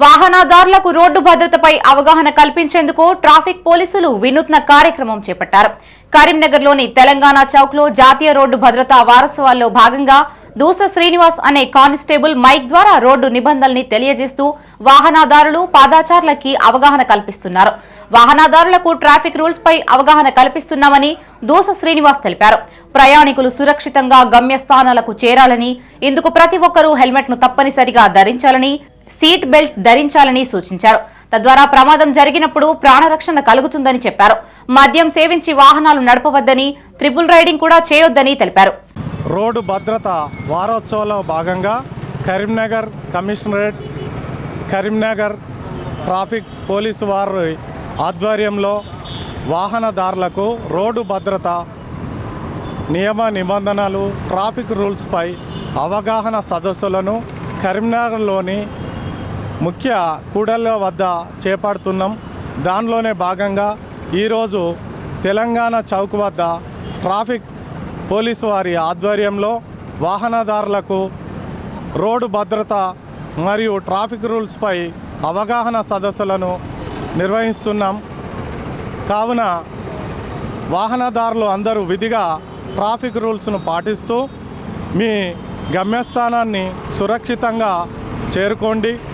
వాహనదారులకు రోడ్డు భద్రతపై అవగాహన కల్పించేందుకు ట్రాఫిక్ పోలీసులు వినూత్న కార్యక్రమం చేపట్టారు. కరీంనగర్లోని తెలంగాణ చౌక్లో జాతీయ రోడ్డు భద్రతా వారోత్సవాల్లో భాగంగా దూస శ్రీనివాస్ అనే కానిస్టేబుల్ మైక్ ద్వారా రోడ్డు నిబంధనల్ని తెలియజేస్తూ వాహనదారులు పాదాచారులకి అవగాహన కల్పిస్తున్నారు. వాహనదారులకు ట్రాఫిక్ రూల్స్ పై అవగాహన కల్పిస్తున్నామని దూస శ్రీనివాస్ తెలిపారు. ప్రయాణికులు సురక్షితంగా గమ్యస్థానాలకు చేరాలని, ఇందుకు ప్రతి ఒక్కరూ హెల్మెట్ ను తప్పనిసరిగా ధరించాలని, సీట్ బెల్ట్ ధరించాలని సూచించారు. తద్వారా ప్రమాదం జరిగినప్పుడు ప్రాణరక్షణ కలుగుతుందని చెప్పారు. మద్యం సేవించి వాహనాలు నడపవద్దని, ట్రిపుల్ రైడింగ్ కూడా చేయొద్దని తెలిపారు. రోడ్డు భద్రత వారోత్సవంలో భాగంగా Karimnagar commissionerate, Karimnagar traffic police వారి ఆధ్వర్యంలో వాహనదారులకు రోడ్డు భద్రత నియమ నిబంధనలు, ట్రాఫిక్ రూల్స్పై అవగాహన సదస్సులను కరీంనగర్లోని ముఖ్య కూడళ్ల వద్ద చేపడుతున్నాం. దానిలోనే భాగంగా ఈరోజు తెలంగాణ చౌక్ వద్ద ట్రాఫిక్ పోలీసు వారి ఆధ్వర్యంలో వాహనదారులకు రోడ్డు భద్రత మరియు ట్రాఫిక్ రూల్స్పై అవగాహన సదస్సులను నిర్వహిస్తున్నాం. కావున వాహనదారులు అందరూ విధిగా ట్రాఫిక్ రూల్స్ను పాటిస్తూ మీ గమ్యస్థానాన్ని సురక్షితంగా చేరుకోండి.